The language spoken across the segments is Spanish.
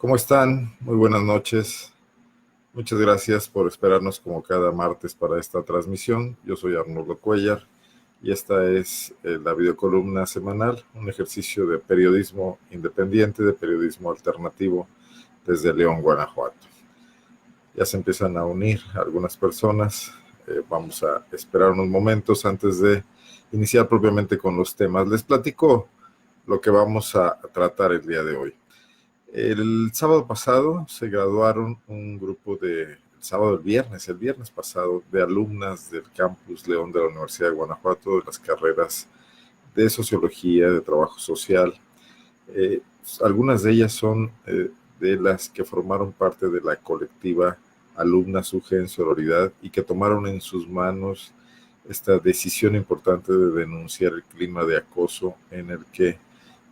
¿Cómo están? Muy buenas noches. Muchas gracias por esperarnos como cada martes para esta transmisión. Yo soy Arnoldo Cuellar y esta es la videocolumna semanal, un ejercicio de periodismo independiente, de periodismo alternativo desde León, Guanajuato. Ya se empiezan a unir algunas personas. Vamos a esperar unos momentos antes de iniciar propiamente con los temas. Les platico lo que vamos a tratar el día de hoy. El sábado pasado se graduaron un grupo el viernes pasado, de alumnas del Campus León de la Universidad de Guanajuato, de las carreras de Sociología, de Trabajo Social. Algunas de ellas son de las que formaron parte de la colectiva Alumnas UG en Sororidad y que tomaron en sus manos esta decisión importante de denunciar el clima de acoso en el que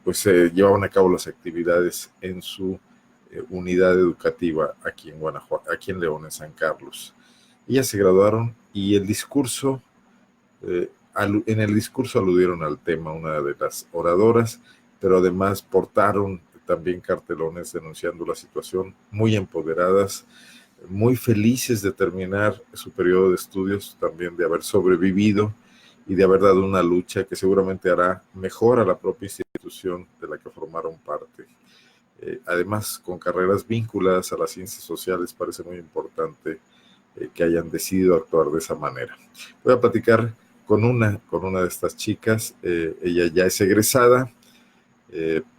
pues se llevaban a cabo las actividades en su unidad educativa aquí en Guanajuato, aquí en León, en San Carlos. Ellas se graduaron y el discurso, en el discurso aludieron al tema una de las oradoras, pero además portaron también cartelones denunciando la situación, muy empoderadas, muy felices de terminar su periodo de estudios, también de haber sobrevivido y de haber dado una lucha que seguramente hará mejor a la propia institución de la que formaron parte. Además, con carreras vinculadas a las ciencias sociales, parece muy importante que hayan decidido actuar de esa manera. Voy a platicar con una de estas chicas. Ella ya es egresada,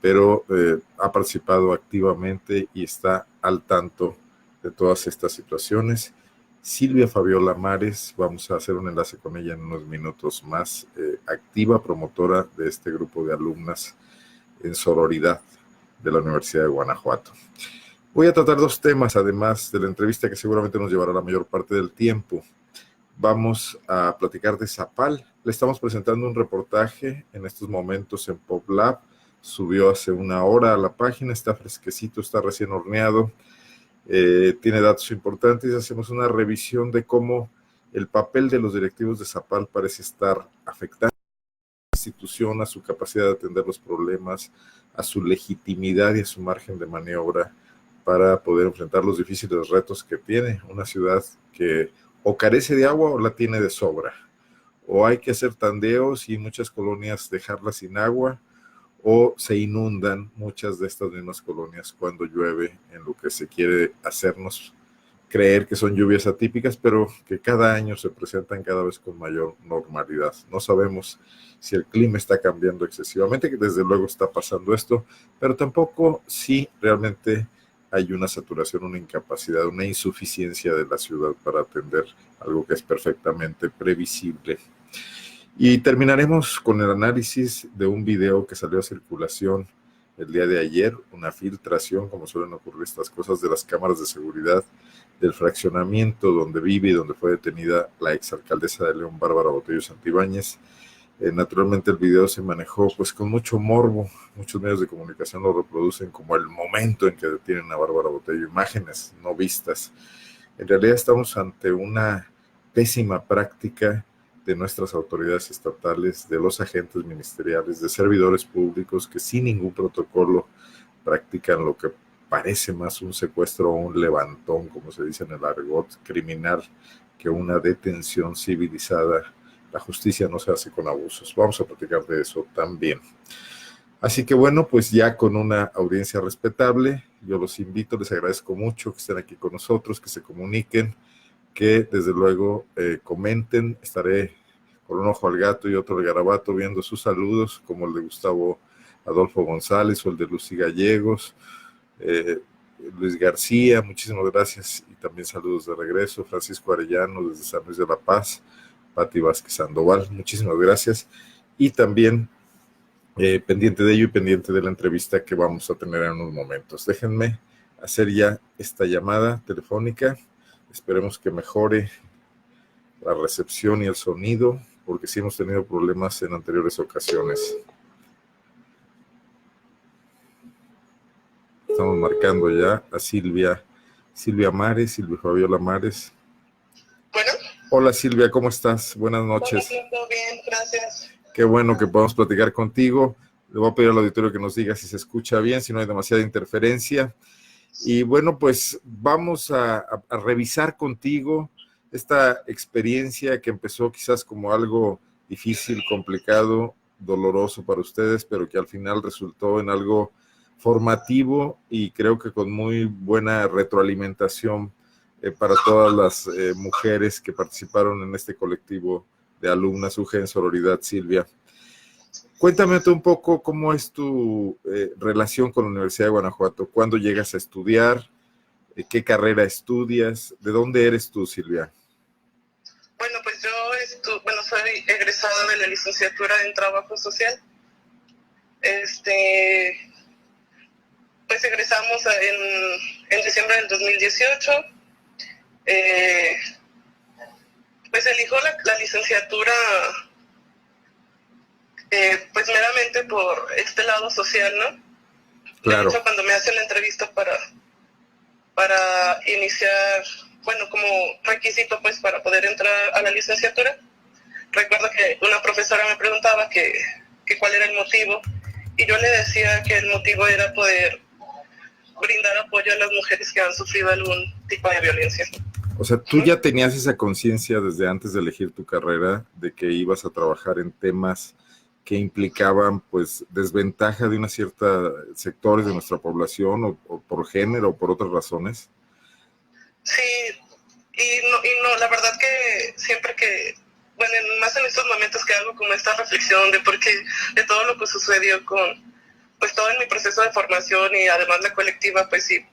pero ha participado activamente y está al tanto de todas estas situaciones. Silvia Fabiola Mares, vamos a hacer un enlace con ella en unos minutos más, activa promotora de este grupo de alumnas en sororidad de la Universidad de Guanajuato. Voy a tratar dos temas, además de la entrevista que seguramente nos llevará la mayor parte del tiempo. Vamos a platicar de Zapal. Le estamos presentando un reportaje en estos momentos en PopLab. Subió hace una hora a la página, está fresquecito, está recién horneado. Tiene datos importantes. Hacemos una revisión de cómo el papel de los directivos de Zapal parece estar afectando a la institución, a su capacidad de atender los problemas, a su legitimidad y a su margen de maniobra para poder enfrentar los difíciles retos que tiene una ciudad que o carece de agua o la tiene de sobra, o hay que hacer tandeos y muchas colonias dejarlas sin agua, o se inundan muchas de estas mismas colonias cuando llueve, en lo que se quiere hacernos creer que son lluvias atípicas, pero que cada año se presentan cada vez con mayor normalidad. No sabemos si el clima está cambiando excesivamente, que desde luego está pasando esto, pero tampoco si realmente hay una saturación, una incapacidad, una insuficiencia de la ciudad para atender algo que es perfectamente previsible. Y terminaremos con el análisis de un video que salió a circulación el día de ayer, una filtración, como suelen ocurrir estas cosas, de las cámaras de seguridad del fraccionamiento donde vive y donde fue detenida la exalcaldesa de León, Bárbara Botello Santibáñez. Naturalmente el video se manejó pues con mucho morbo, muchos medios de comunicación lo reproducen como el momento en que detienen a Bárbara Botello, imágenes no vistas. En realidad estamos ante una pésima práctica de nuestras autoridades estatales, de los agentes ministeriales, de servidores públicos que sin ningún protocolo practican lo que parece más un secuestro o un levantón, como se dice en el argot criminal, que una detención civilizada. La justicia no se hace con abusos. Vamos a platicar de eso también. Así que bueno, pues ya con una audiencia respetable, yo los invito, les agradezco mucho que estén aquí con nosotros, que se comuniquen, que desde luego comenten. Estaré con un ojo al gato y otro al garabato viendo sus saludos, como el de Gustavo Adolfo González o el de Lucy Gallegos, Luis García, muchísimas gracias y también saludos de regreso. Francisco Arellano desde San Luis de la Paz, Pati Vázquez Sandoval, muchísimas gracias. Y también pendiente de ello y pendiente de la entrevista que vamos a tener en unos momentos. Déjenme hacer ya esta llamada telefónica. Esperemos que mejore la recepción y el sonido, porque sí hemos tenido problemas en anteriores ocasiones. Estamos marcando ya a Silvia Mares, Silvia Fabiola Mares. Bueno. Hola Silvia, ¿cómo estás? Buenas noches. Todo bien, gracias. Qué bueno que podamos platicar contigo. Le voy a pedir al auditorio que nos diga si se escucha bien, si no hay demasiada interferencia. Y bueno, pues vamos a revisar contigo esta experiencia que empezó quizás como algo difícil, complicado, doloroso para ustedes, pero que al final resultó en algo formativo y creo que con muy buena retroalimentación para todas las mujeres que participaron en este colectivo de alumnas UG en Sororidad. Silvia, cuéntame tú un poco cómo es tu relación con la Universidad de Guanajuato. ¿Cuándo llegas a estudiar? ¿Qué carrera estudias? ¿De dónde eres tú, Silvia? Bueno, pues yo soy egresada de la licenciatura en Trabajo Social. Pues egresamos en diciembre del 2018. Pues elijo la licenciatura pues meramente por este lado social, ¿no? Claro. De hecho, cuando me hacen la entrevista para iniciar, bueno, como requisito pues para poder entrar a la licenciatura, recuerdo que una profesora me preguntaba que cuál era el motivo, y yo le decía que el motivo era poder brindar apoyo a las mujeres que han sufrido algún tipo de violencia. O sea, tú ya tenías esa conciencia desde antes de elegir tu carrera de que ibas a trabajar en temas que implicaban pues desventaja de una cierta sectores de nuestra población o por género o por otras razones. Sí, y no, la verdad que siempre que, bueno, más en estos momentos que hago como esta reflexión de por qué, de todo lo que sucedió con, pues todo en mi proceso de formación y además la colectiva, pues sí,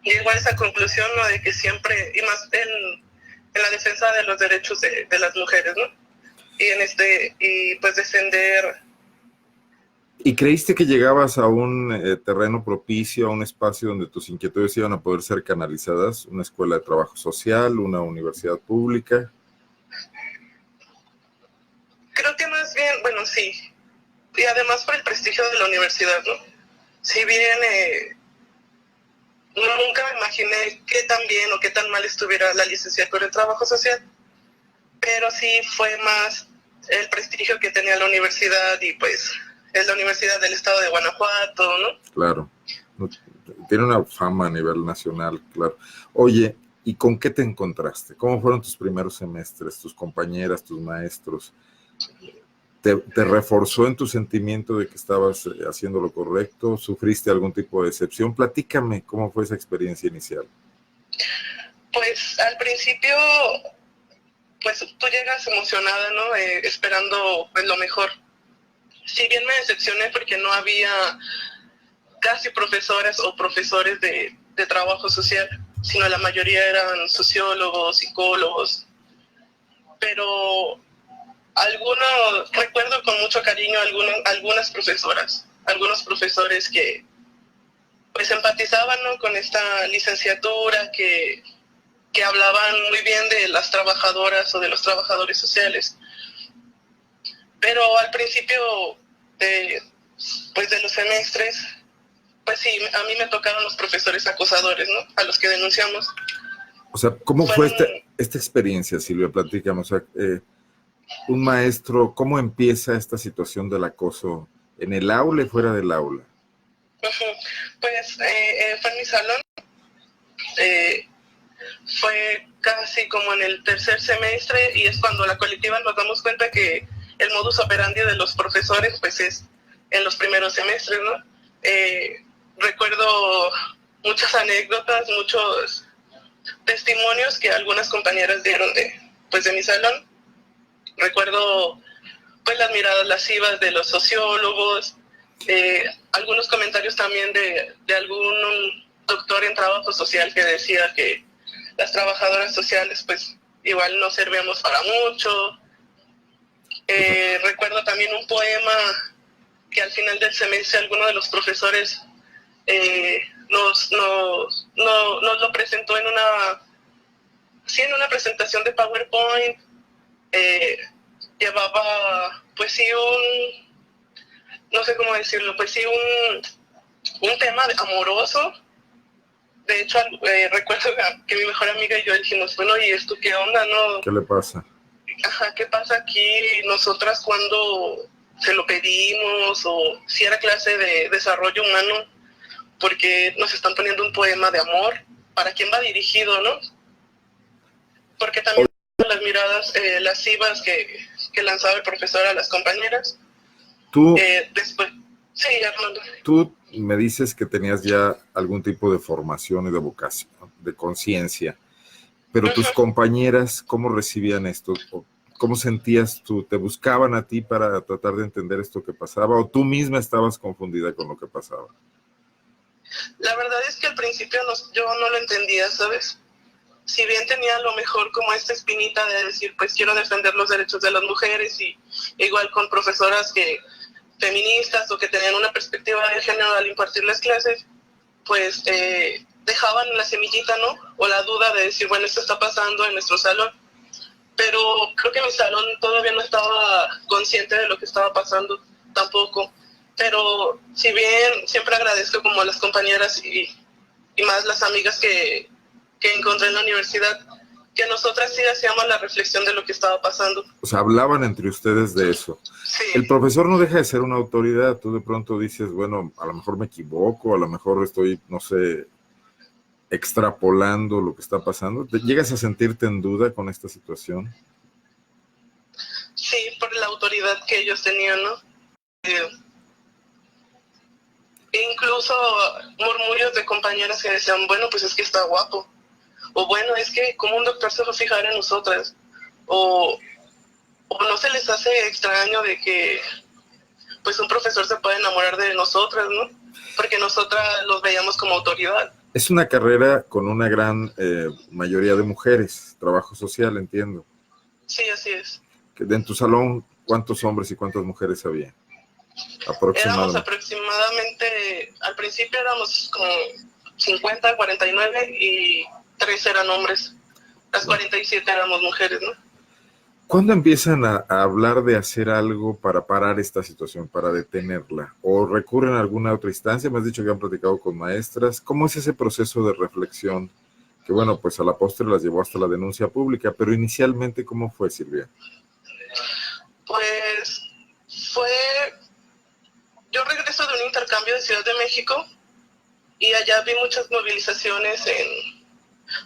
llego a esa conclusión, ¿no? De que siempre, y más en la defensa de los derechos de las mujeres, ¿no? Y pues defender. ¿Y creíste que llegabas a un terreno propicio, a un espacio donde tus inquietudes iban a poder ser canalizadas? ¿Una escuela de trabajo social, una universidad pública? Creo que más bien, bueno, sí. Y además por el prestigio de la universidad, ¿no? Si bien nunca me imaginé qué tan bien o qué tan mal estuviera la licenciatura en trabajo social, pero sí fue más el prestigio que tenía la universidad, y pues es la Universidad del Estado de Guanajuato, ¿no? Claro, tiene una fama a nivel nacional, claro. Oye, ¿y con qué te encontraste? ¿Cómo fueron tus primeros semestres, tus compañeras, tus maestros? ¿Te reforzó en tu sentimiento de que estabas haciendo lo correcto? ¿Sufriste algún tipo de decepción? Platícame cómo fue esa experiencia inicial. Pues al principio, pues tú llegas emocionada, ¿no? Esperando pues lo mejor. Si bien me decepcioné porque no había casi profesoras o profesores de trabajo social, sino la mayoría eran sociólogos, psicólogos, pero recuerdo con mucho cariño algunas profesoras, algunos profesores que pues empatizaban, ¿no? Con esta licenciatura, que hablaban muy bien de las trabajadoras o de los trabajadores sociales. Pero al principio pues de los semestres, pues sí, a mí me tocaron los profesores acosadores, ¿no? A los que denunciamos. O sea, ¿cómo fue esta experiencia, Silvia? Platícame, o sea, un maestro, ¿cómo empieza esta situación del acoso en el aula y fuera del aula? Pues fue en mi salón, fue casi como en el tercer semestre, y es cuando la colectiva nos damos cuenta que el modus operandi de los profesores pues es en los primeros semestres, ¿no? Recuerdo muchas anécdotas, muchos testimonios que algunas compañeras dieron de mi salón. Recuerdo pues las miradas lascivas de los sociólogos, algunos comentarios también de algún doctor en trabajo social que decía que las trabajadoras sociales pues igual no servíamos para mucho. Recuerdo también un poema que al final del semestre alguno de los profesores nos lo presentó en una presentación de PowerPoint. Llevaba pues sí no sé cómo decirlo, pues sí un tema amoroso. De hecho, recuerdo que mi mejor amiga y yo dijimos, bueno, ¿y esto qué onda, no? ¿Qué le pasa? Ajá, ¿qué pasa aquí? Nosotras cuando se lo pedimos, o si era clase de desarrollo humano, porque nos están poniendo un poema de amor. ¿Para quién va dirigido, no? Porque también las miradas lascivas que lanzaba el profesor a las compañeras. Tú, Después, sí, Arnoldo. tú me dices que tenías ya algún tipo de formación y de vocación, de conciencia, pero tus compañeras, ¿cómo recibían esto? ¿Cómo sentías tú? ¿Te buscaban a ti para tratar de entender esto que pasaba o tú misma estabas confundida con lo que pasaba? La verdad es que al principio yo no lo entendía, ¿sabes? Si bien tenía a lo mejor como esta espinita de decir, pues quiero defender los derechos de las mujeres, y igual con profesoras feministas o que tenían una perspectiva de género al impartirles clases, pues dejaban la semillita, ¿no? O la duda de decir, bueno, esto está pasando en nuestro salón. Pero creo que mi salón todavía no estaba consciente de lo que estaba pasando tampoco. Pero si bien siempre agradezco como a las compañeras y más las amigas que encontré en la universidad, que nosotras sí hacíamos la reflexión de lo que estaba pasando. O sea, hablaban entre ustedes de eso. Sí. El profesor no deja de ser una autoridad. Tú de pronto dices, bueno, a lo mejor me equivoco, a lo mejor estoy, no sé, extrapolando lo que está pasando. ¿Te llegas a sentirte en duda con esta situación? Sí, por la autoridad que ellos tenían, ¿no? Incluso murmullos de compañeras que decían, bueno, pues es que está guapo. O bueno, es que como un doctor se va a fijar en nosotras. O no se les hace extraño de que pues un profesor se puede enamorar de nosotras, ¿no? Porque nosotras los veíamos como autoridad. Es una carrera con una gran mayoría de mujeres, trabajo social, entiendo. Sí, así es. En tu salón, ¿cuántos hombres y cuántas mujeres había? Éramos aproximadamente, al principio éramos como 50, 49 y 3 eran hombres. Las 47 éramos mujeres, ¿no? ¿Cuándo empiezan a hablar de hacer algo para parar esta situación, para detenerla? ¿O recurren a alguna otra instancia? Me has dicho que han platicado con maestras. ¿Cómo es ese proceso de reflexión? Que bueno, pues a la postre las llevó hasta la denuncia pública, pero inicialmente, ¿cómo fue, Silvia? Pues yo regreso de un intercambio de Ciudad de México y allá vi muchas movilizaciones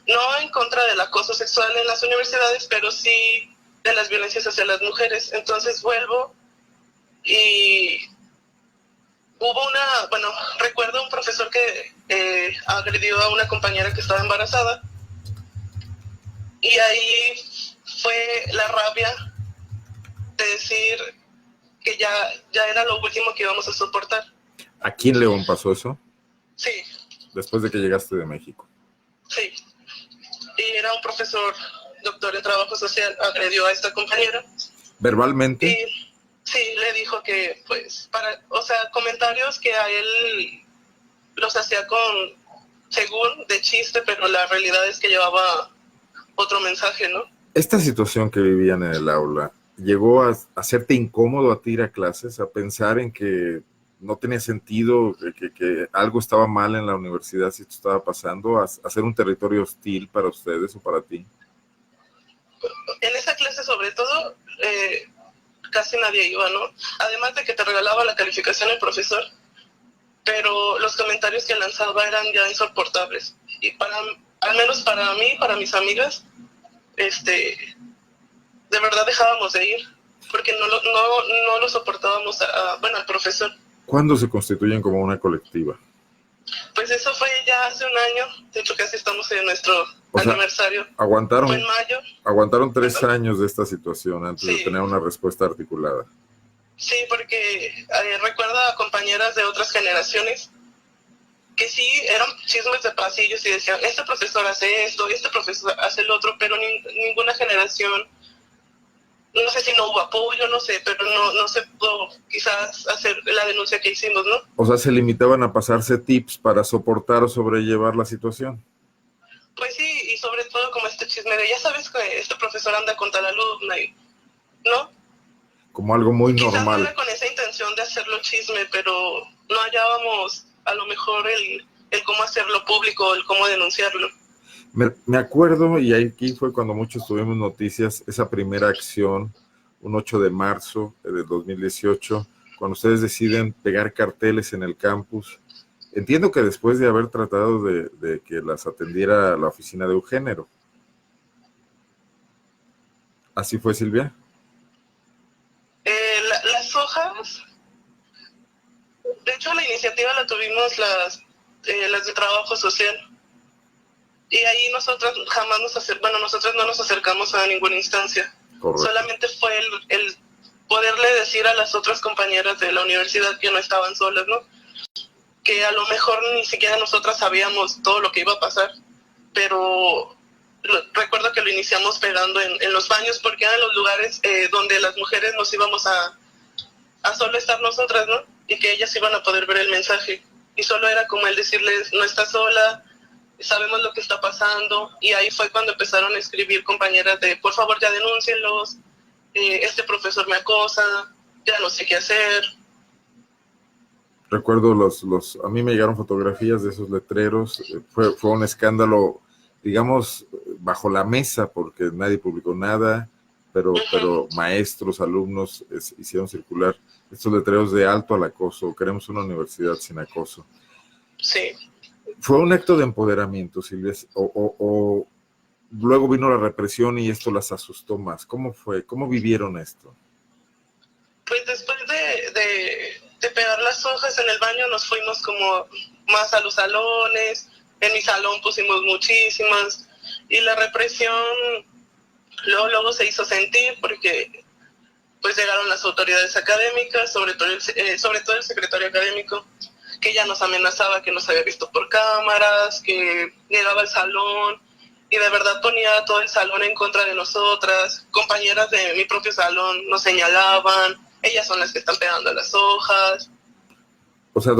no en contra del acoso sexual en las universidades, pero sí de las violencias hacia las mujeres. Entonces vuelvo y recuerdo un profesor que agredió a una compañera que estaba embarazada, y ahí fue la rabia de decir que ya era lo último que íbamos a soportar. ¿Aquí en León pasó eso? Sí. Después de que llegaste de México. Sí. Y era un profesor, doctor en trabajo social, agredió a esta compañera. ¿Verbalmente? Y sí, le dijo que, pues, comentarios que a él los hacía según, de chiste, pero la realidad es que llevaba otro mensaje, ¿no? Esta situación que vivían en el aula, ¿llegó a hacerte incómodo a ti ir a clases, a pensar en que no tenía sentido, que algo estaba mal en la universidad si esto estaba pasando, a hacer un territorio hostil para ustedes o para ti? En esa clase, sobre todo, casi nadie iba, ¿no? Además de que te regalaba la calificación el profesor, pero los comentarios que lanzaba eran ya insoportables. Y al menos para mí, para mis amigas, de verdad dejábamos de ir, porque no lo soportábamos al profesor. ¿Cuándo se constituyen como una colectiva? Pues eso fue ya hace un año, de hecho casi estamos en nuestro aniversario. Aguantaron, fue en mayo. Aguantaron 3 años de esta situación antes sí. de tener una respuesta articulada. Sí, porque recuerdo a compañeras de otras generaciones que sí eran chismes de pasillos y decían, este profesor hace esto, este profesor hace el otro, pero ninguna generación, no sé si no hubo apoyo, no sé, pero no se pudo quizás hacer la denuncia que hicimos, ¿no? O sea, se limitaban a pasarse tips para soportar o sobrellevar la situación. Pues sí, y sobre todo como este chisme de, ya sabes que este profesor anda con tal alumna, ¿no? Como algo muy quizás normal. No era con esa intención de hacerlo chisme, pero no hallábamos a lo mejor el cómo hacerlo público, el cómo denunciarlo. Me acuerdo, y aquí fue cuando muchos tuvimos noticias, esa primera acción, un 8 de marzo del 2018, cuando ustedes deciden pegar carteles en el campus. Entiendo que después de haber tratado de que las atendiera la oficina de Eugénero. ¿Así fue, Silvia? Las hojas, de hecho la iniciativa la tuvimos las de trabajo social. Y ahí nosotros jamás nosotros no nos acercamos a ninguna instancia. Correcto. Solamente fue el poderle decir a las otras compañeras de la universidad que no estaban solas, ¿no? Que a lo mejor ni siquiera nosotras sabíamos todo lo que iba a pasar, pero recuerdo que lo iniciamos pegando en los baños, porque eran los lugares donde las mujeres nos íbamos a solo estar nosotras, ¿no? Y que ellas iban a poder ver el mensaje. Y solo era como el decirles, no estás sola, sabemos lo que está pasando. Y ahí fue cuando empezaron a escribir compañeras de, por favor, ya denúncienlos, este profesor me acosa, ya no sé qué hacer. Recuerdo a mí me llegaron fotografías de esos letreros, fue un escándalo, digamos, bajo la mesa, porque nadie publicó nada, pero maestros, alumnos hicieron circular estos letreros de alto al acoso, queremos una universidad sin acoso. Sí. ¿Fue un acto de empoderamiento, Silvia, o luego vino la represión y esto las asustó más? ¿Cómo fue? ¿Cómo vivieron esto? Pues después de pegar las hojas en el baño nos fuimos como más a los salones. En mi salón pusimos muchísimas y la represión luego se hizo sentir, porque pues llegaron las autoridades académicas, sobre todo el secretario académico, que ya nos amenazaba, que nos había visto por cámaras, que llegaba al salón y de verdad ponía a todo el salón en contra de nosotras. Compañeras de mi propio salón nos señalaban, ellas son las que están pegando las hojas. O sea,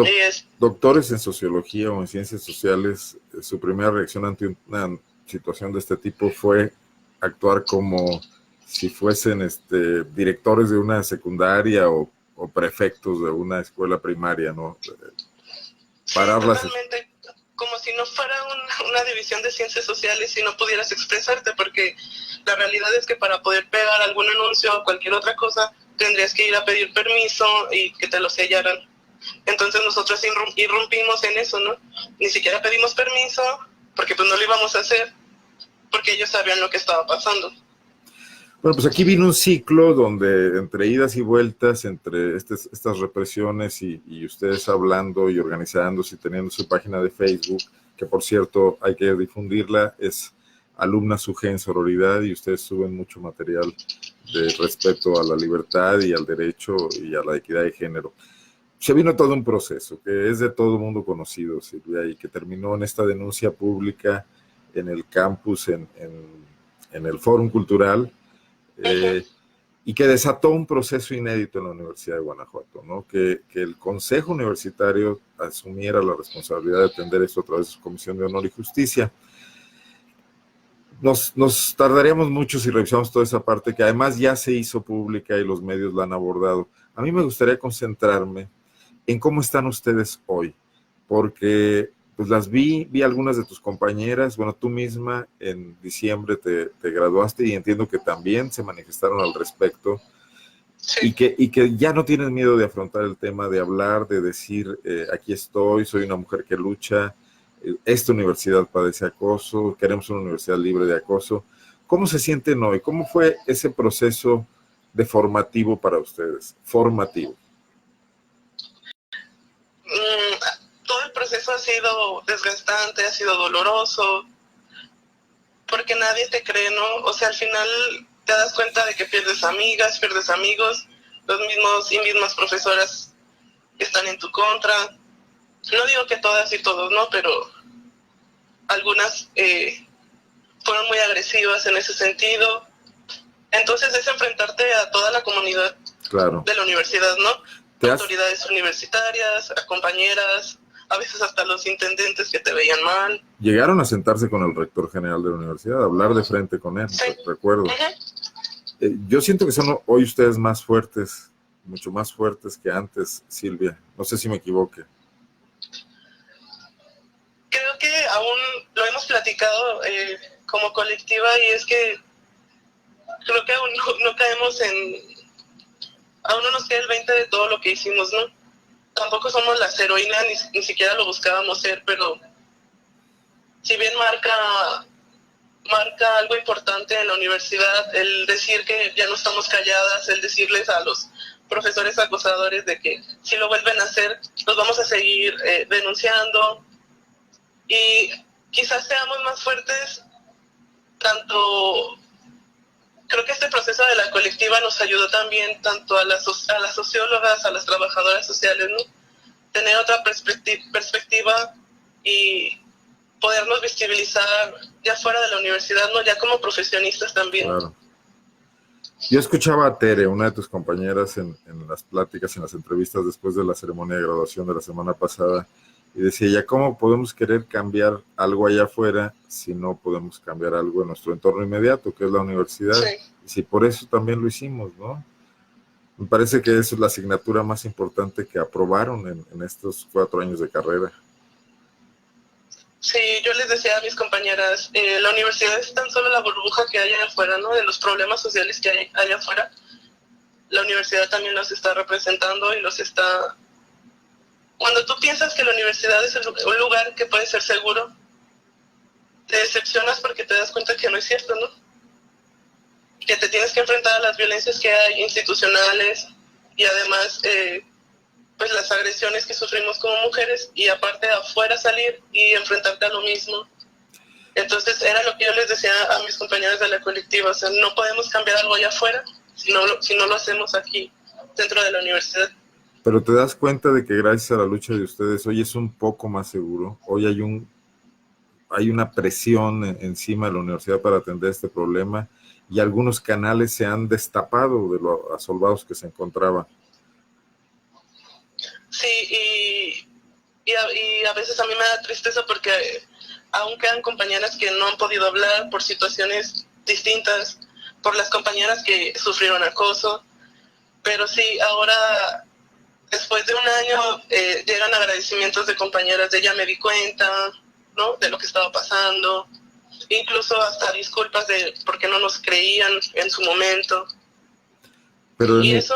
doctores en sociología o en ciencias sociales, su primera reacción ante una situación de este tipo fue actuar como si fuesen directores de una secundaria o prefectos de una escuela primaria, ¿no? Pararlas. Sí, totalmente, como si no fuera una división de ciencias sociales y no pudieras expresarte, porque la realidad es que para poder pegar algún anuncio o cualquier otra cosa, tendrías que ir a pedir permiso y que te lo sellaran. Entonces nosotros irrumpimos en eso, ¿no? Ni siquiera pedimos permiso, porque pues no lo íbamos a hacer, porque ellos sabían lo que estaba pasando. Bueno, pues aquí vino un ciclo donde entre idas y vueltas, entre estas represiones y ustedes hablando y organizándose y teniendo su página de Facebook, que por cierto hay que difundirla, es Alumnas UG en Sororidad, y ustedes suben mucho material de respeto a la libertad y al derecho y a la equidad de género. Se vino todo un proceso que es de todo mundo conocido, Silvia, y que terminó en esta denuncia pública en el campus, en el Fórum Cultural, y que desató un proceso inédito en la Universidad de Guanajuato, ¿no? Que el Consejo Universitario asumiera la responsabilidad de atender esto a través de su Comisión de Honor y Justicia. Nos tardaríamos mucho si revisamos toda esa parte, que además ya se hizo pública y los medios la han abordado. A mí me gustaría concentrarme en cómo están ustedes hoy, porque pues las vi algunas de tus compañeras, bueno, tú misma en diciembre te graduaste y entiendo que también se manifestaron al respecto, sí. y que ya no tienes miedo de afrontar el tema, de hablar, de decir, aquí estoy, soy una mujer que lucha, esta universidad padece acoso, queremos una universidad libre de acoso. ¿Cómo se sienten hoy? ¿Cómo fue ese proceso de formativo para ustedes? Formativo. Todo el proceso ha sido desgastante, ha sido doloroso, porque nadie te cree, ¿no? O sea, al final te das cuenta de que pierdes amigas, pierdes amigos, los mismos y mismas profesoras están en tu contra. No digo que todas y todos, ¿no? Pero algunas fueron muy agresivas en ese sentido. Entonces es enfrentarte a toda la comunidad, claro, de la universidad, ¿no? Autoridades universitarias, a compañeras, a veces hasta los intendentes que te veían mal. Llegaron a sentarse con el rector general de la universidad, a hablar de frente con él, sí. Recuerdo. Yo siento que son hoy ustedes más fuertes, mucho más fuertes que antes, Silvia. No sé si me equivoque. Creo que aún lo hemos platicado como colectiva, y es que creo que aún no caemos aún no nos queda el 20 de todo lo que hicimos, ¿no? tampoco somos las heroínas, ni siquiera lo buscábamos ser, pero si bien marca algo importante en la universidad, el decir que ya no estamos calladas, el decirles a los profesores acosadores de que si lo vuelven a hacer, los vamos a seguir denunciando, y quizás seamos más fuertes. Tanto creo que este proceso de la colectiva nos ayudó también tanto a las sociólogas, a las trabajadoras sociales, ¿no? Tener otra perspectiva y podernos visibilizar ya fuera de la universidad, ¿no? Ya como profesionistas también. Claro. Yo escuchaba a Tere, una de tus compañeras, en las pláticas, en las entrevistas después de la ceremonia de graduación de la semana pasada, y decía ella, ¿cómo podemos querer cambiar algo allá afuera si no podemos cambiar algo en nuestro entorno inmediato, que es la universidad? Sí. Y si por eso también lo hicimos, ¿no? Me parece que esa es la asignatura más importante que aprobaron en estos 4 años de carrera. Sí, yo les decía a mis compañeras, la universidad es tan solo la burbuja que hay allá afuera, ¿no? De los problemas sociales que hay allá afuera. La universidad también los está representando y los está... Cuando tú piensas que la universidad es un lugar que puede ser seguro, te decepcionas porque te das cuenta que no es cierto, ¿no? Que te tienes que enfrentar a las violencias que hay institucionales y además pues las agresiones que sufrimos como mujeres, y aparte afuera salir y enfrentarte a lo mismo. Entonces era lo que yo les decía a mis compañeros de la colectiva, o sea, no podemos cambiar algo allá afuera si no lo hacemos aquí dentro de la universidad. Pero te das cuenta de que gracias a la lucha de ustedes hoy es un poco más seguro, hoy hay una presión encima de la universidad para atender este problema, y algunos canales se han destapado de lo asolvados que se encontraban. Sí, y a veces a mí me da tristeza porque aún quedan compañeras que no han podido hablar por situaciones distintas, por las compañeras que sufrieron acoso, pero sí, ahora, después de un año, llegan agradecimientos de compañeras de ya me di cuenta, ¿no? De lo que estaba pasando, incluso hasta disculpas de por qué no nos creían en su momento. Pero y eso...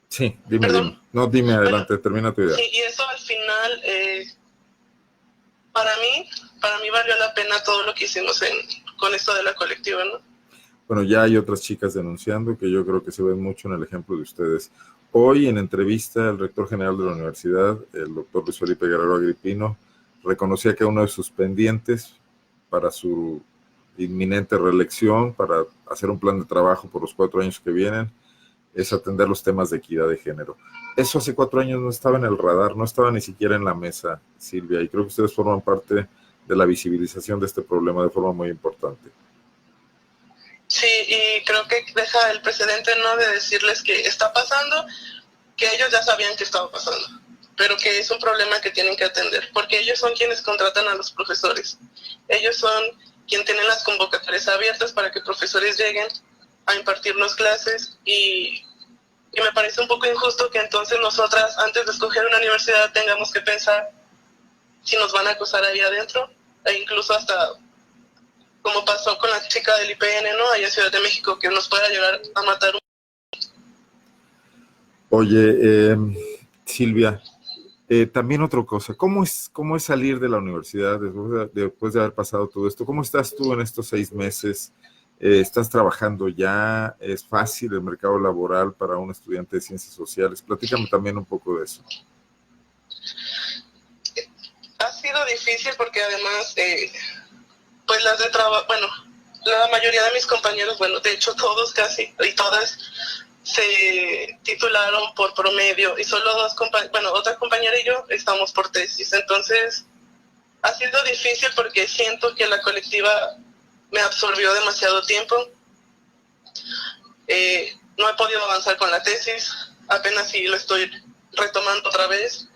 Sí, dime. No, dime, adelante, bueno, termina tu idea. Sí, y eso al final, para mí valió la pena todo lo que hicimos con esto de la colectiva, ¿no? Bueno, ya hay otras chicas denunciando, que yo creo que se ven mucho en el ejemplo de ustedes. Hoy, en entrevista, el rector general de la universidad, el doctor Luis Felipe Guerrero Agripino, reconocía que uno de sus pendientes para su inminente reelección, para hacer un plan de trabajo por los 4 años que vienen, es atender los temas de equidad de género. Eso hace 4 años no estaba en el radar, no estaba ni siquiera en la mesa, Silvia, y creo que ustedes forman parte de la visibilización de este problema de forma muy importante. Sí, y creo que deja el precedente, ¿no?, de decirles que está pasando, que ellos ya sabían que estaba pasando, pero que es un problema que tienen que atender, porque ellos son quienes contratan a los profesores. Ellos son quienes tienen las convocatorias abiertas para que profesores lleguen a impartirnos clases, y me parece un poco injusto que entonces nosotras, antes de escoger una universidad, tengamos que pensar si nos van a acosar ahí adentro, e incluso hasta como pasó con la chica del IPN, ¿no?, allá en Ciudad de México, que nos pueda llegar a matar. Oye, Silvia, también otra cosa, ¿cómo es salir de la universidad después de haber pasado todo esto? ¿Cómo estás tú en estos 6 meses? ¿Estás trabajando ya? ¿Es fácil el mercado laboral para un estudiante de ciencias sociales? Platícame también un poco de eso. Ha sido difícil porque además, pues las de trabajo, bueno, la mayoría de mis compañeros, bueno, de hecho todos casi, y todas, se titularon por promedio, y solo otra compañera y yo estamos por tesis. Entonces ha sido difícil porque siento que la colectiva me absorbió demasiado tiempo. No he podido avanzar con la tesis, apenas sí lo estoy retomando otra vez.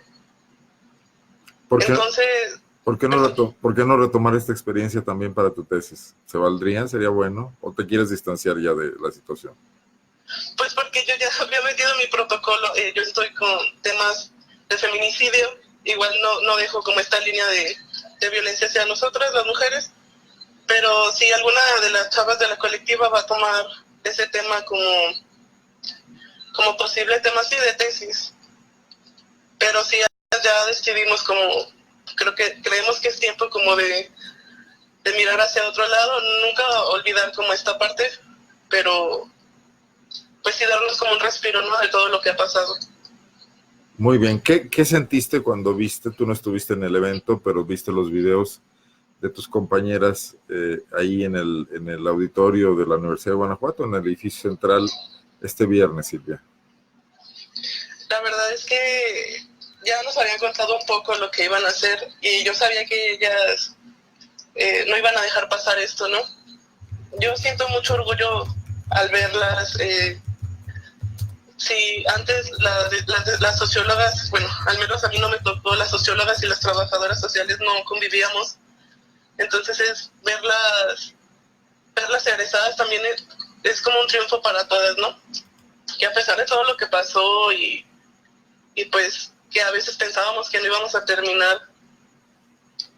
Entonces, ¿por qué no retomar esta experiencia también para tu tesis? ¿Se valdría? ¿Sería bueno? ¿O te quieres distanciar ya de la situación? Pues porque yo ya había metido mi protocolo, yo estoy con temas de feminicidio, igual no dejo como esta línea de violencia hacia nosotras, las mujeres, pero si alguna de las chavas de la colectiva va a tomar ese tema como posible tema, sí, de tesis, pero sí ya decidimos como, creemos que es tiempo como de mirar hacia otro lado, nunca olvidar como esta parte, pero pues sí darnos como un respiro, ¿no? De todo lo que ha pasado. Muy bien, ¿qué sentiste cuando viste, tú no estuviste en el evento, pero viste los videos de tus compañeras ahí en el auditorio de la Universidad de Guanajuato, en el edificio central, este viernes, Silvia? La verdad es que ya nos habían contado un poco lo que iban a hacer y yo sabía que ellas no iban a dejar pasar esto, ¿no? Yo siento mucho orgullo al verlas. Sí, antes las sociólogas, bueno, al menos a mí no me tocó, las sociólogas y las trabajadoras sociales no convivíamos. Entonces verlas egresadas también es como un triunfo para todas, ¿no? Que a pesar de todo lo que pasó y pues que a veces pensábamos que no íbamos a terminar,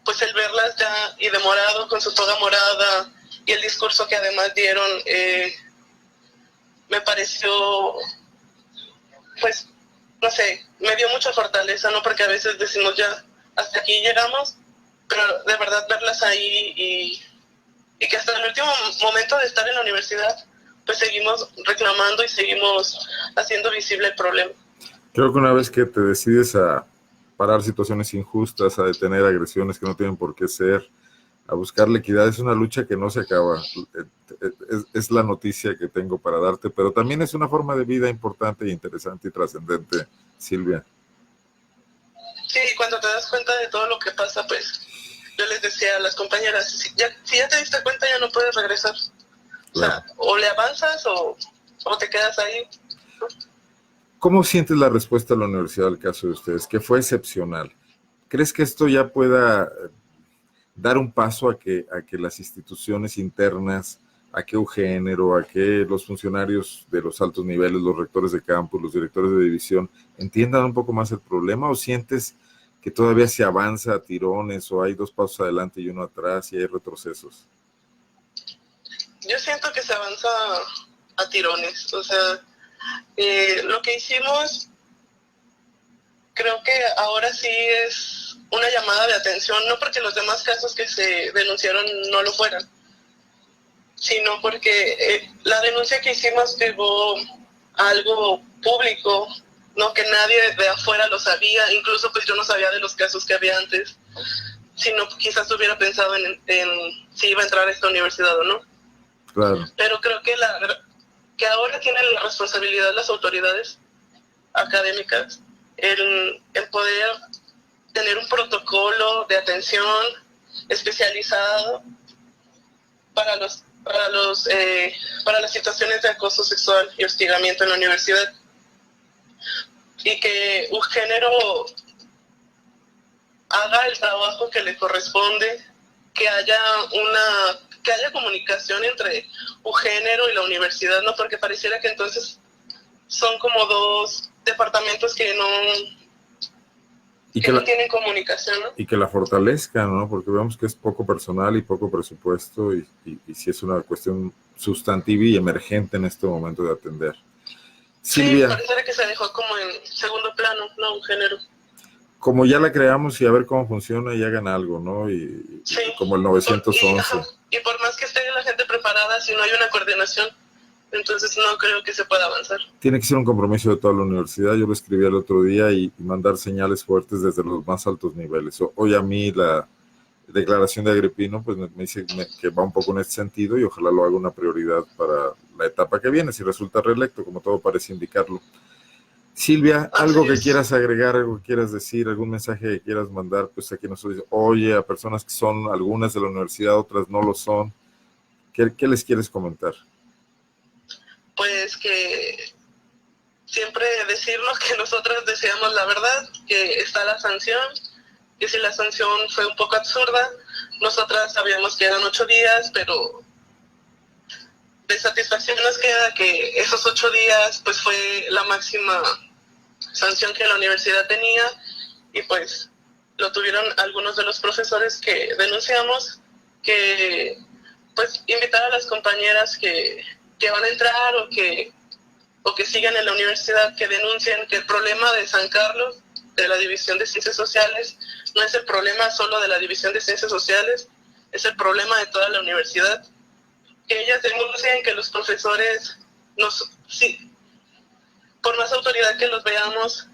pues el verlas ya y de morado, con su toga morada y el discurso que además dieron, me pareció, pues, no sé, me dio mucha fortaleza, ¿no? Porque a veces decimos ya, hasta aquí llegamos, pero de verdad verlas ahí y que hasta el último momento de estar en la universidad, pues seguimos reclamando y seguimos haciendo visible el problema. Creo que una vez que te decides a parar situaciones injustas, a detener agresiones que no tienen por qué ser, a buscar la equidad, es una lucha que no se acaba. Es la noticia que tengo para darte, pero también es una forma de vida importante, interesante y trascendente, Silvia. Sí, cuando te das cuenta de todo lo que pasa, pues yo les decía a las compañeras, si ya te diste cuenta ya no puedes regresar. Claro. O sea, o le avanzas o te quedas ahí. ¿Cómo sientes la respuesta de la universidad al caso de ustedes, que fue excepcional? ¿Crees que esto ya pueda dar un paso a que las instituciones internas, a que Eugénero, a que los funcionarios de los altos niveles, los rectores de campus, los directores de división, entiendan un poco más el problema, o sientes que todavía se avanza a tirones o hay dos pasos adelante y uno atrás y hay retrocesos? Yo siento que se avanza a tirones, o sea, lo que hicimos creo que ahora sí es una llamada de atención, no porque los demás casos que se denunciaron no lo fueran, sino porque la denuncia que hicimos llegó a algo público, no que nadie de afuera lo sabía, incluso pues yo no sabía de los casos que había antes, sino quizás hubiera pensado en si iba a entrar a esta universidad o no. Claro. Pero creo que ahora tienen la responsabilidad las autoridades académicas en poder tener un protocolo de atención especializado para las situaciones de acoso sexual y hostigamiento en la universidad, y que Eugénero haga el trabajo que le corresponde, que haya comunicación entre Eugénero y la universidad, ¿no? Porque pareciera que entonces son como dos departamentos que no tienen comunicación, ¿no? Y que la fortalezcan, ¿no? Porque vemos que es poco personal y poco presupuesto y sí es una cuestión sustantiva y emergente en este momento de atender. Silvia. Sí, pareciera que se dejó como en segundo plano, ¿no? Eugénero. Como ya la creamos y a ver cómo funciona y hagan algo, ¿no? Y sí. Como el 911. Y por más que esté la gente preparada, si no hay una coordinación, entonces no creo que se pueda avanzar. Tiene que ser un compromiso de toda la universidad. Yo lo escribí el otro día y mandar señales fuertes desde los más altos niveles. Hoy a mí la declaración de Agripino pues me dice que va un poco en este sentido y ojalá lo haga una prioridad para la etapa que viene, si resulta reelecto, como todo parece indicarlo. Silvia, algo que quieras agregar, algo que quieras decir, algún mensaje que quieras mandar, pues aquí nosotros dice, oye, a personas que son algunas de la universidad, otras no lo son. ¿Qué les quieres comentar? Pues que siempre decirnos que nosotros deseamos la verdad, que está la sanción, que si la sanción fue un poco absurda, nosotras sabíamos que eran 8 días, pero de satisfacción nos queda que esos 8 días pues fue la máxima sanción que la universidad tenía, y pues lo tuvieron algunos de los profesores que denunciamos, que pues invitar a las compañeras que van a entrar o que sigan en la universidad, que denuncien que el problema de San Carlos de la División de Ciencias Sociales no es el problema solo de la División de Ciencias Sociales, es el problema de toda la universidad. Que ellas denuncien que los profesores, sí, por más autoridad que los veamos,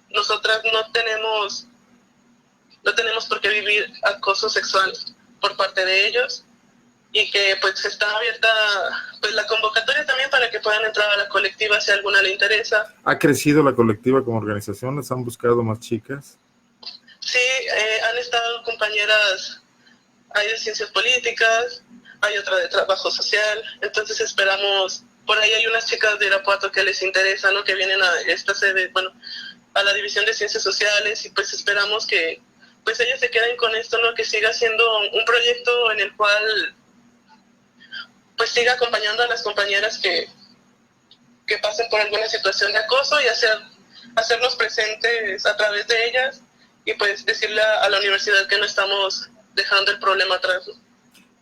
nosotras no tenemos por qué vivir acoso sexual por parte de ellos, y que pues está abierta pues la convocatoria también para que puedan entrar a la colectiva si a alguna le interesa. ¿Ha crecido la colectiva como organización? ¿Les han buscado más chicas? Sí, han estado compañeras, hay de ciencias políticas, hay otra de trabajo social, entonces esperamos, por ahí hay unas chicas de Irapuato que les interesa, ¿no? Que vienen a esta sede, bueno, a la División de Ciencias Sociales, y pues esperamos que pues ellas se queden con esto, ¿no? Que siga siendo un proyecto en el cual pues siga acompañando a las compañeras que pasen por alguna situación de acoso, y hacernos presentes a través de ellas, y pues decirle a la universidad que no estamos dejando el problema atrás.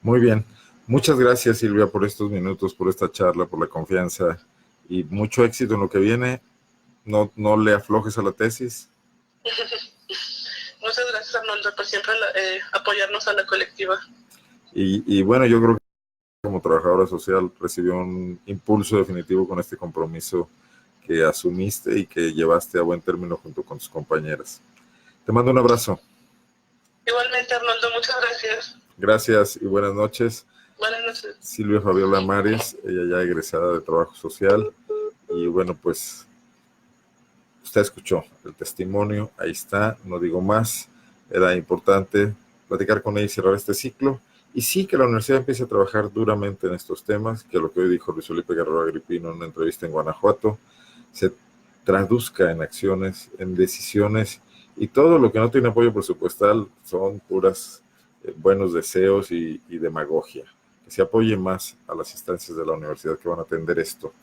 Muy bien. Muchas gracias, Silvia, por estos minutos, por esta charla, por la confianza, y mucho éxito en lo que viene. No le aflojes a la tesis. Muchas gracias, Arnoldo, por siempre apoyarnos a la colectiva. Y bueno, yo creo que como trabajadora social recibió un impulso definitivo con este compromiso que asumiste y que llevaste a buen término junto con tus compañeras. Te mando un abrazo. Igualmente, Arnoldo, muchas gracias. Gracias y buenas noches. Buenas noches. Silvia Fabiola Mares, ella ya egresada de Trabajo Social, y bueno, pues usted escuchó el testimonio, ahí está, no digo más, era importante platicar con ella y cerrar este ciclo. Y sí, que la universidad empiece a trabajar duramente en estos temas, que lo que hoy dijo Luis Felipe Guerrero Agripino en una entrevista en Guanajuato se traduzca en acciones, en decisiones, y todo lo que no tiene apoyo presupuestal son puras buenos deseos y demagogia. Que se apoye más a las instancias de la universidad que van a atender esto.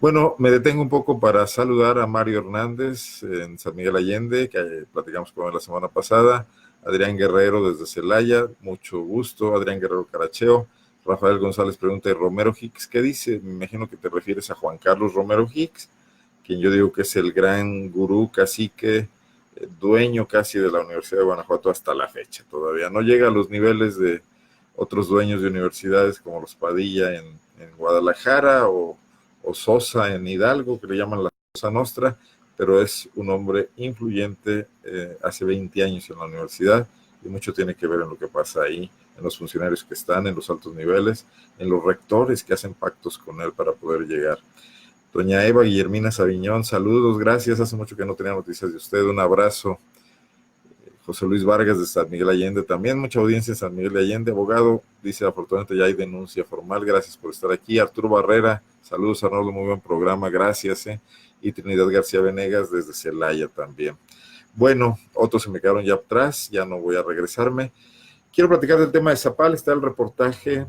Bueno, me detengo un poco para saludar a Mario Hernández en San Miguel Allende, que platicamos con él la semana pasada. Adrián Guerrero desde Celaya, mucho gusto. Adrián Guerrero Caracheo. Rafael González pregunta, Romero Hicks, ¿qué dice? Me imagino que te refieres a Juan Carlos Romero Hicks, quien yo digo que es el gran gurú, cacique, dueño casi de la Universidad de Guanajuato hasta la fecha. Todavía no llega a los niveles de otros dueños de universidades como los Padilla en Guadalajara o Sosa en Hidalgo, que le llaman la Cosa Nostra, pero es un hombre influyente hace 20 años en la universidad, y mucho tiene que ver en lo que pasa ahí, en los funcionarios que están en los altos niveles, en los rectores que hacen pactos con él para poder llegar. Doña Eva Guillermina Sabiñón, saludos, gracias, hace mucho que no tenía noticias de usted, un abrazo. José Luis Vargas de San Miguel Allende, también mucha audiencia en San Miguel Allende, abogado, dice, afortunadamente ya hay denuncia formal, gracias por estar aquí. Arturo Barrera, saludos Arnoldo, muy buen programa, gracias. Y Trinidad García Venegas desde Celaya también. Bueno, otros se me quedaron ya atrás, ya no voy a regresarme. Quiero platicar del tema de Zapal, está el reportaje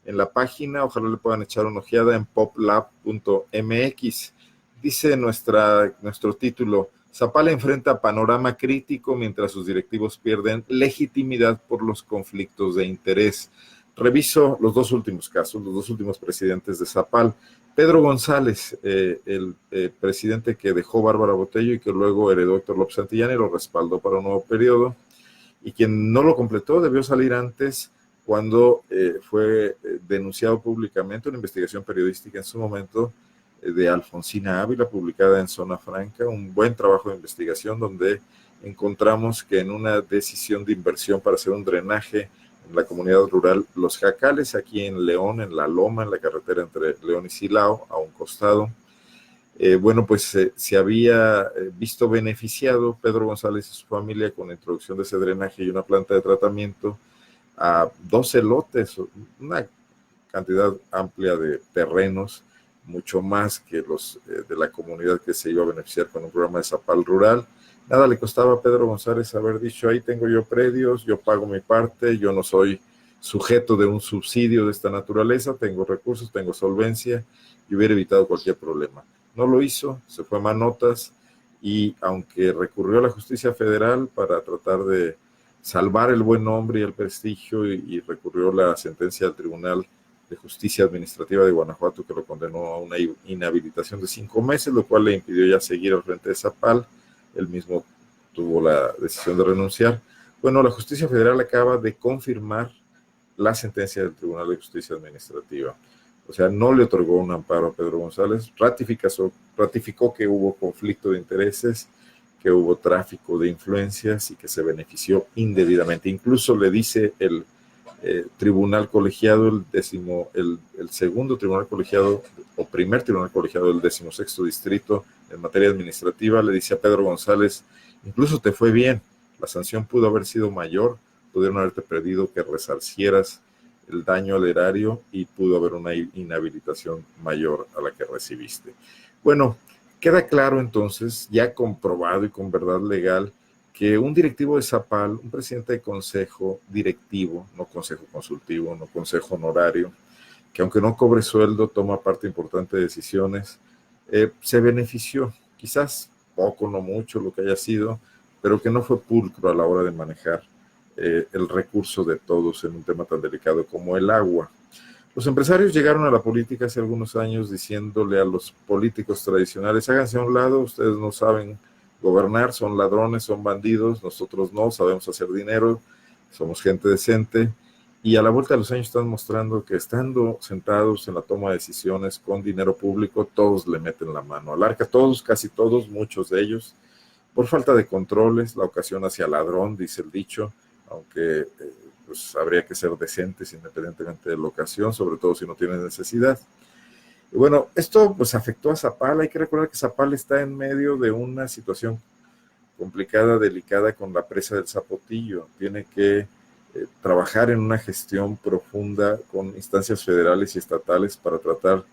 en la página, ojalá le puedan echar una ojeada en poplab.mx. Dice nuestro título, Zapal enfrenta panorama crítico mientras sus directivos pierden legitimidad por los conflictos de interés. Reviso los dos últimos casos, los dos últimos presidentes de Zapal. Pedro González, el presidente que dejó Bárbara Botello y que luego heredó Héctor López Santillán y lo respaldó para un nuevo periodo, y quien no lo completó debió salir antes cuando fue denunciado públicamente una investigación periodística en su momento de Alfonsina Ávila, publicada en Zona Franca, un buen trabajo de investigación donde encontramos que en una decisión de inversión para hacer un drenaje en la comunidad rural Los Jacales, aquí en León, en La Loma, en la carretera entre León y Silao, a un costado, se había visto beneficiado Pedro González y su familia con la introducción de ese drenaje y una planta de tratamiento a 12 lotes, una cantidad amplia de terrenos, mucho más que los de la comunidad que se iba a beneficiar con un programa de Zapal rural. Nada le costaba a Pedro González haber dicho, ahí tengo yo predios, yo pago mi parte, yo no soy sujeto de un subsidio de esta naturaleza, tengo recursos, tengo solvencia, y hubiera evitado cualquier problema. No lo hizo, se fue a manotas, y aunque recurrió a la justicia federal para tratar de salvar el buen nombre y el prestigio, y recurrió a la sentencia del Tribunal de Justicia Administrativa de Guanajuato, que lo condenó a una inhabilitación de 5 meses, lo cual le impidió ya seguir al frente de Zapal. Él mismo tuvo la decisión de renunciar. Bueno, la justicia federal acaba de confirmar la sentencia del Tribunal de Justicia Administrativa. O sea, no le otorgó un amparo a Pedro González, ratificó que hubo conflicto de intereses, que hubo tráfico de influencias y que se benefició indebidamente. Incluso le dice el tribunal colegiado, el segundo tribunal colegiado o primer tribunal colegiado del 16º distrito en materia administrativa, le dice a Pedro González, incluso te fue bien, la sanción pudo haber sido mayor, pudieron haberte pedido que resarcieras el daño al erario y pudo haber una inhabilitación mayor a la que recibiste. Bueno, queda claro entonces, ya comprobado y con verdad legal, que un directivo de Zapal, un presidente de consejo directivo, no consejo consultivo, no consejo honorario, que aunque no cobre sueldo, toma parte importante de decisiones, se benefició, quizás poco, no mucho, lo que haya sido, pero que no fue pulcro a la hora de manejar el recurso de todos en un tema tan delicado como el agua. Los empresarios llegaron a la política hace algunos años diciéndole a los políticos tradicionales, háganse a un lado, ustedes no saben gobernar, son ladrones, son bandidos, nosotros no, sabemos hacer dinero, somos gente decente, y a la vuelta de los años están mostrando que estando sentados en la toma de decisiones con dinero público, todos le meten la mano al arca, todos, casi todos, muchos de ellos, por falta de controles, la ocasión hacia ladrón, dice el dicho, aunque pues habría que ser decentes independientemente de la ocasión, sobre todo si no tiene necesidad. Y bueno, esto pues afectó a Zapal. Hay que recordar que Zapal está en medio de una situación complicada, delicada con la presa del Zapotillo. Tiene que trabajar en una gestión profunda con instancias federales y estatales para tratar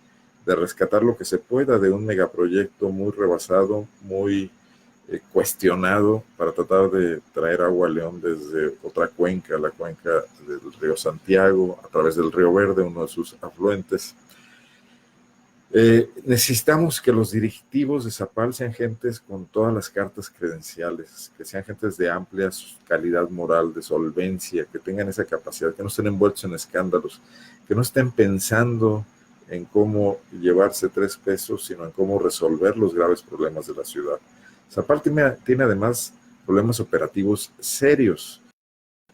de rescatar lo que se pueda de un megaproyecto muy rebasado, muy cuestionado, para tratar de traer agua a León desde otra cuenca, la cuenca del río Santiago, a través del río Verde, uno de sus afluentes. Necesitamos que los directivos de Zapal sean gentes con todas las cartas credenciales, que sean gentes de amplia calidad moral, de solvencia, que tengan esa capacidad, que no estén envueltos en escándalos, que no estén pensando en cómo llevarse 3 pesos, sino en cómo resolver los graves problemas de la ciudad. Zapal tiene además problemas operativos serios.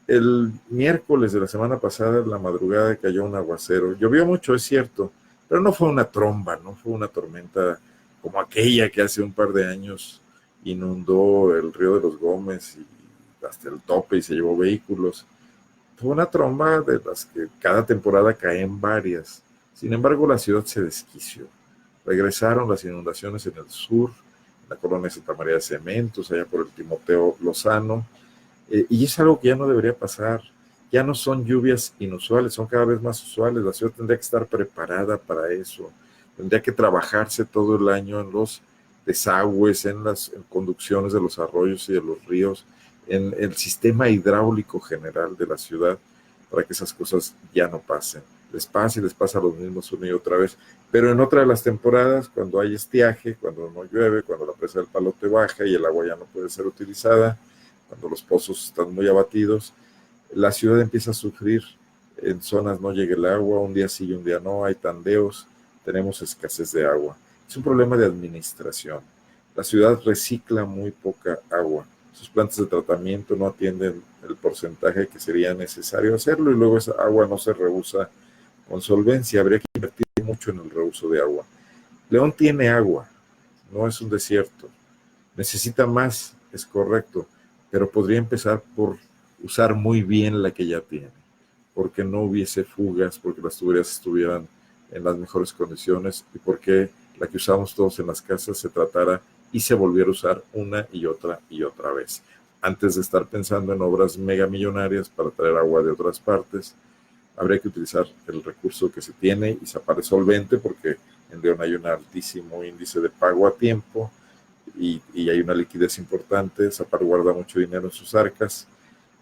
El miércoles de la semana pasada, en la madrugada, cayó un aguacero. Llovió mucho, es cierto, pero no fue una tromba, no fue una tormenta como aquella que hace un par de años inundó el río de los Gómez y hasta el tope y se llevó vehículos. Fue una tromba de las que cada temporada caen varias. Sin embargo, la ciudad se desquició. Regresaron las inundaciones en el sur, en la colonia Santa María de Cementos, allá por el Timoteo Lozano, y es algo que ya no debería pasar. Ya no son lluvias inusuales, son cada vez más usuales. La ciudad tendría que estar preparada para eso. Tendría que trabajarse todo el año en los desagües, en las conducciones de los arroyos y de los ríos, en el sistema hidráulico general de la ciudad, para que esas cosas ya no pasen. Les pasa y les pasa a los mismos una y otra vez. Pero en otra de las temporadas, cuando hay estiaje, cuando no llueve, cuando la presa del Palote baja y el agua ya no puede ser utilizada, cuando los pozos están muy abatidos, la ciudad empieza a sufrir. En zonas no llega el agua, un día sí y un día no, hay tandeos, tenemos escasez de agua. Es un problema de administración. La ciudad recicla muy poca agua. Sus plantas de tratamiento no atienden el porcentaje que sería necesario hacerlo y luego esa agua no se reusa con solvencia. Habría que invertir mucho en el reuso de agua. León tiene agua, no es un desierto. Necesita más, es correcto, pero podría empezar por usar muy bien la que ya tiene, porque no hubiese fugas, porque las tuberías estuvieran en las mejores condiciones y porque la que usamos todos en las casas se tratara y se volviera a usar una y otra vez, antes de estar pensando en obras megamillonarias para traer agua de otras partes. Habría que utilizar el recurso que se tiene y Zapal es solvente, porque en León hay un altísimo índice de pago a tiempo y hay una liquidez importante. Zapal guarda mucho dinero en sus arcas.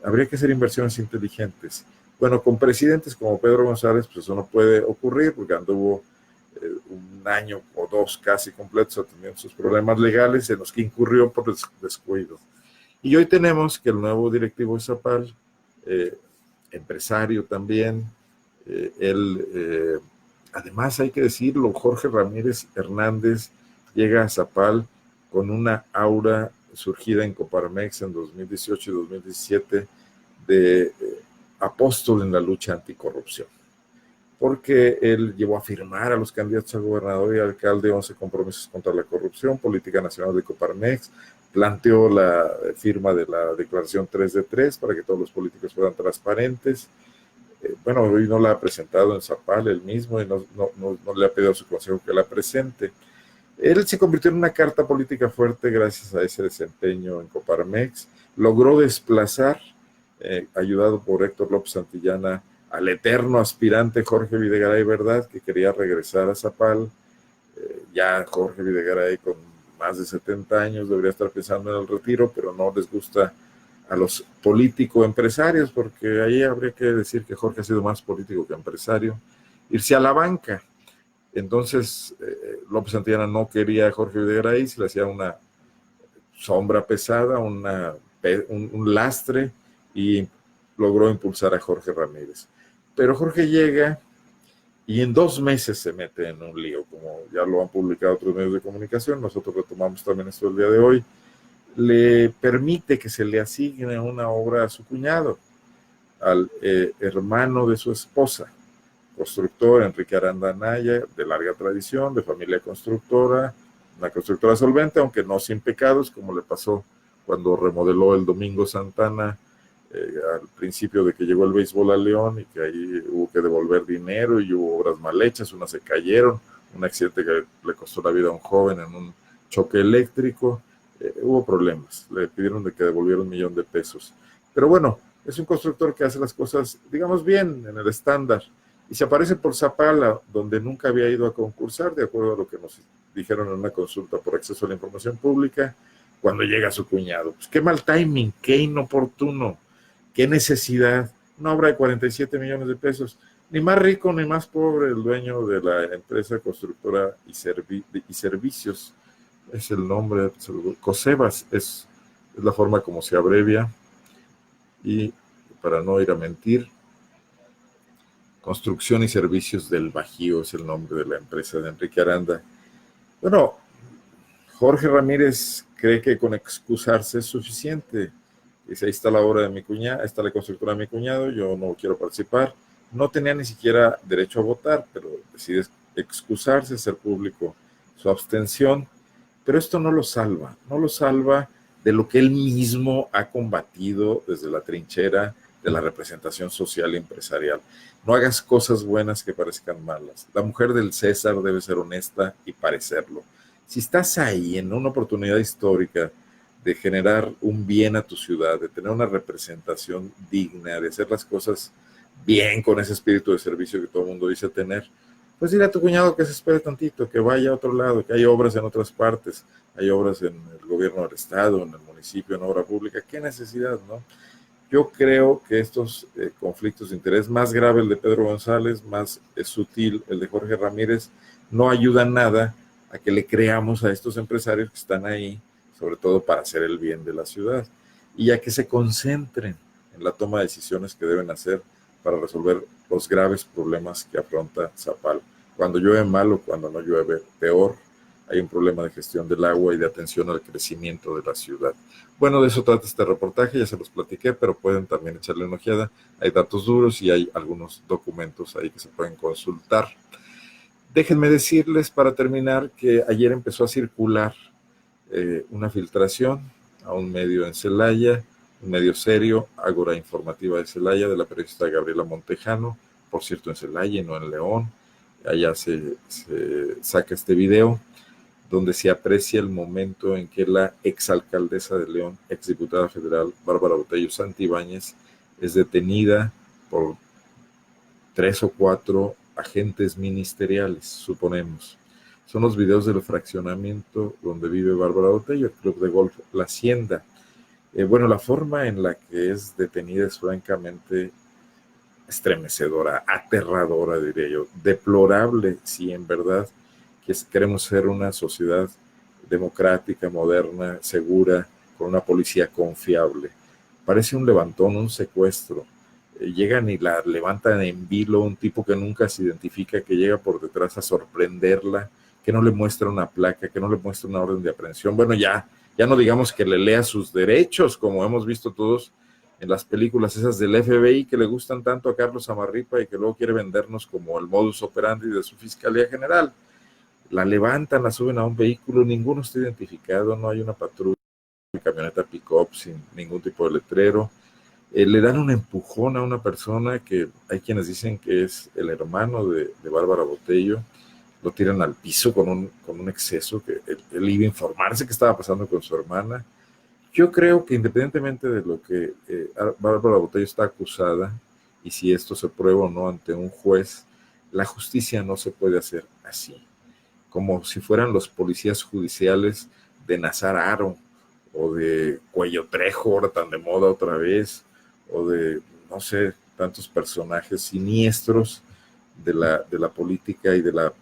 Habría que hacer inversiones inteligentes. Bueno, con presidentes como Pedro González, pues eso no puede ocurrir, porque anduvo un año o 2 casi completos atendiendo sus problemas legales en los que incurrió por descuido. Y hoy tenemos que el nuevo directivo de Zapal, empresario también, además hay que decirlo, Jorge Ramírez Hernández llega a Zapal con una aura surgida en Coparmex en 2018 y 2017 de apóstol en la lucha anticorrupción, porque él llevó a firmar a los candidatos a gobernador y alcalde 11 compromisos contra la corrupción, política nacional de Coparmex, planteó la firma de la declaración 3 de 3 para que todos los políticos fueran transparentes. Bueno, hoy no la ha presentado en Zapal él mismo y no le ha pedido a su consejo que la presente. Él se convirtió en una carta política fuerte gracias a ese desempeño en Coparmex. Logró desplazar, ayudado por Héctor López Santillana, al eterno aspirante Jorge Videgaray, ¿verdad?, que quería regresar a Zapal. Ya Jorge Videgaray, con más de 70 años, debería estar pensando en el retiro, pero no les gusta a los político-empresarios, porque ahí habría que decir que Jorge ha sido más político que empresario, irse a la banca. Entonces, López Santillana no quería a Jorge Videgaray, se le hacía una sombra pesada, un lastre, y logró impulsar a Jorge Ramírez. Pero Jorge llega y en 2 meses se mete en un lío, como ya lo han publicado otros medios de comunicación, nosotros retomamos también esto el día de hoy. Le permite que se le asigne una obra a su cuñado, al hermano de su esposa, constructor Enrique Aranda Anaya, de larga tradición, de familia constructora, una constructora solvente, aunque no sin pecados, como le pasó cuando remodeló el Domingo Santana al principio de que llegó el béisbol a León, y que ahí hubo que devolver dinero y hubo obras mal hechas, unas se cayeron, un accidente que le costó la vida a un joven en un choque eléctrico, hubo problemas, le pidieron de que devolviera $1,000,000. Pero bueno, es un constructor que hace las cosas, digamos, bien, en el estándar, y se aparece por Zapala, donde nunca había ido a concursar, de acuerdo a lo que nos dijeron en una consulta por acceso a la información pública, cuando llega su cuñado. Pues qué mal timing, qué inoportuno, qué necesidad. Una obra de 47 millones de pesos. Ni más rico ni más pobre el dueño de la empresa constructora y servicios. Es el nombre, COSEBAS, es la forma como se abrevia. Y para no ir a mentir, Construcción y Servicios del Bajío es el nombre de la empresa de Enrique Aranda. Bueno, Jorge Ramírez cree que con excusarse es suficiente. Dice, ahí está la obra de mi cuñado, ahí está la constructora de mi cuñado, yo no quiero participar. No tenía ni siquiera derecho a votar, pero decide excusarse, hacer público su abstención. Pero esto no lo salva de lo que él mismo ha combatido desde la trinchera de la representación social y empresarial. No hagas cosas buenas que parezcan malas. La mujer del César debe ser honesta y parecerlo. Si estás ahí en una oportunidad histórica de generar un bien a tu ciudad, de tener una representación digna, de hacer las cosas bien con ese espíritu de servicio que todo el mundo dice tener, pues dile a tu cuñado que se espere tantito, que vaya a otro lado, que hay obras en otras partes, hay obras en el gobierno del estado, en el municipio, en obra pública. ¿Qué necesidad, no? Yo creo que estos conflictos de interés, más grave el de Pedro González, más sutil el de Jorge Ramírez, no ayudan nada a que le creamos a estos empresarios que están ahí, sobre todo para hacer el bien de la ciudad, y a que se concentren en la toma de decisiones que deben hacer para resolver los graves problemas que afronta Zapal. Cuando llueve mal o cuando no llueve peor, hay un problema de gestión del agua y de atención al crecimiento de la ciudad. Bueno, de eso trata este reportaje, ya se los platiqué, pero pueden también echarle una ojeada. Hay datos duros y hay algunos documentos ahí que se pueden consultar. Déjenme decirles para terminar que ayer empezó a circular una filtración a un medio en Celaya, un medio serio, Ágora Informativa de Celaya, de la periodista Gabriela Montejano, por cierto en Celaya y no en León. Allá se saca este video donde se aprecia el momento en que la exalcaldesa de León, exdiputada federal Bárbara Botello Santibáñez, es detenida por 3 o 4 agentes ministeriales, suponemos. Son los videos del fraccionamiento donde vive Bárbara Botello, el club de golf La Hacienda. Bueno, la forma en la que es detenida es francamente estremecedora, aterradora, diría yo, deplorable, si en verdad que queremos ser una sociedad democrática, moderna, segura, con una policía confiable. Parece un levantón, un secuestro. Llegan y la levantan en vilo, un tipo que nunca se identifica, que llega por detrás a sorprenderla, que no le muestra una placa, que no le muestra una orden de aprehensión. Bueno, ya Ya no digamos que le lea sus derechos, como hemos visto todos en las películas esas del FBI que le gustan tanto a Carlos Amarripa y que luego quiere vendernos como el modus operandi de su Fiscalía General. La levantan, la suben a un vehículo, ninguno está identificado, no hay una patrulla, camioneta pick-up sin ningún tipo de letrero. Le dan un empujón a una persona que hay quienes dicen que es el hermano de Bárbara Botello, lo tiran al piso con un exceso, que él iba a informarse qué estaba pasando con su hermana. Yo creo que independientemente de lo que Bárbara Botello está acusada, y si esto se prueba o no ante un juez, la justicia no se puede hacer así, como si fueran los policías judiciales de Nazar Haro, o de Cuello Trejo, ahora tan de moda otra vez, o de, no sé, tantos personajes siniestros de la política y de la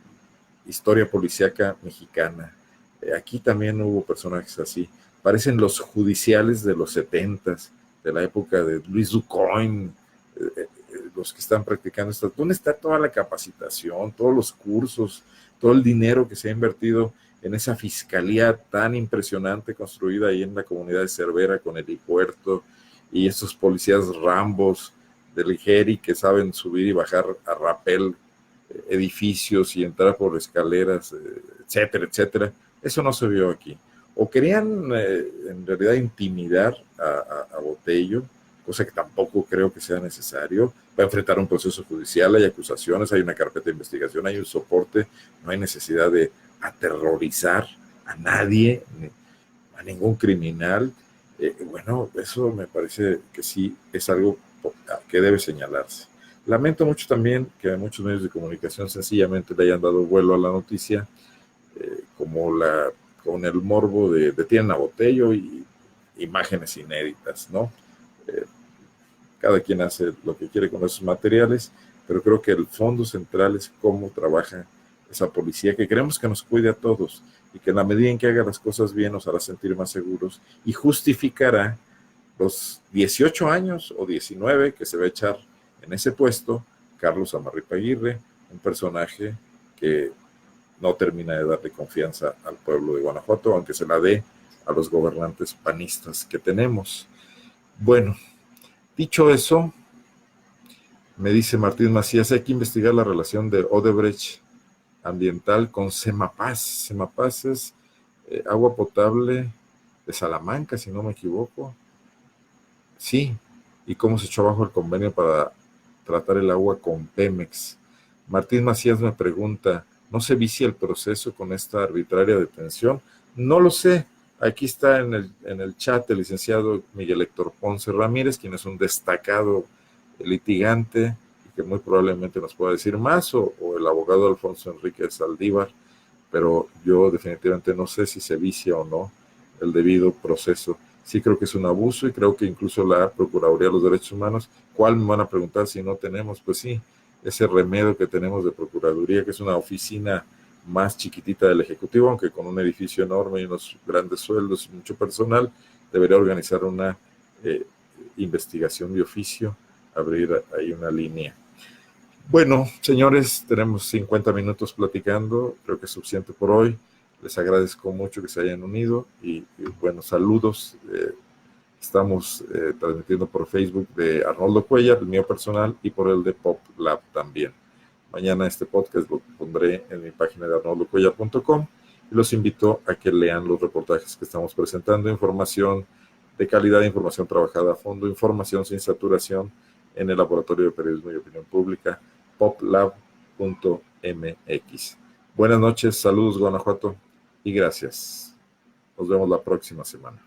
historia policíaca mexicana. Aquí también hubo personajes así. Parecen los judiciales de los 70s, de la época de Luis Ducoin, los que están practicando esto. ¿Dónde está toda la capacitación, todos los cursos, todo el dinero que se ha invertido en esa fiscalía tan impresionante construida ahí en la comunidad de Cervera con el helipuerto y estos policías rambos del IGERI que saben subir y bajar a rapel edificios y entrar por escaleras, etcétera, etcétera? Eso no se vio aquí. O querían en realidad intimidar a Botello, cosa que tampoco creo que sea necesario. Va a enfrentar un proceso judicial, hay acusaciones, hay una carpeta de investigación, hay un soporte, no hay necesidad de aterrorizar a nadie, a ningún criminal. Bueno, eso me parece que sí es algo que debe señalarse. Lamento mucho también que a muchos medios de comunicación sencillamente le hayan dado vuelo a la noticia, con el morbo de detienen a Botello y imágenes inéditas, ¿no? Cada quien hace lo que quiere con esos materiales, pero creo que el fondo central es cómo trabaja esa policía, que queremos que nos cuide a todos y que en la medida en que haga las cosas bien nos hará sentir más seguros y justificará los 18 años o 19 que se va a echar en ese puesto Carlos Amarripa Aguirre, un personaje que no termina de darle confianza al pueblo de Guanajuato, aunque se la dé a los gobernantes panistas que tenemos. Bueno, dicho eso, me dice Martín Macías, hay que investigar la relación de Odebrecht ambiental con Semapaz. Semapaz es agua potable de Salamanca, si no me equivoco. Sí, y cómo se echó abajo el convenio para tratar el agua con Pemex. Martín Macías me pregunta, ¿no se vicia el proceso con esta arbitraria detención? No lo sé. Aquí está en el chat el licenciado Miguel Héctor Ponce Ramírez, quien es un destacado litigante y que muy probablemente nos pueda decir más, o el abogado Alfonso Enrique Saldívar, pero yo definitivamente no sé si se vicia o no el debido proceso. Sí creo que es un abuso y creo que incluso la Procuraduría de los Derechos Humanos, ¿cuál me van a preguntar si no tenemos? Pues sí, ese remedio que tenemos de Procuraduría, que es una oficina más chiquitita del Ejecutivo, aunque con un edificio enorme y unos grandes sueldos y mucho personal, debería organizar una investigación de oficio, abrir ahí una línea. Bueno, señores, tenemos 50 minutos platicando, creo que es suficiente por hoy. Les agradezco mucho que se hayan unido y bueno, saludos. Estamos transmitiendo por Facebook de Arnoldo Cuellar, el mío personal, y por el de Pop Lab también. Mañana este podcast lo pondré en mi página de arnoldocuellar.com y los invito a que lean los reportajes que estamos presentando, información de calidad, información trabajada a fondo, información sin saturación en el Laboratorio de Periodismo y Opinión Pública, poplab.mx. Buenas noches, saludos Guanajuato y gracias. Nos vemos la próxima semana.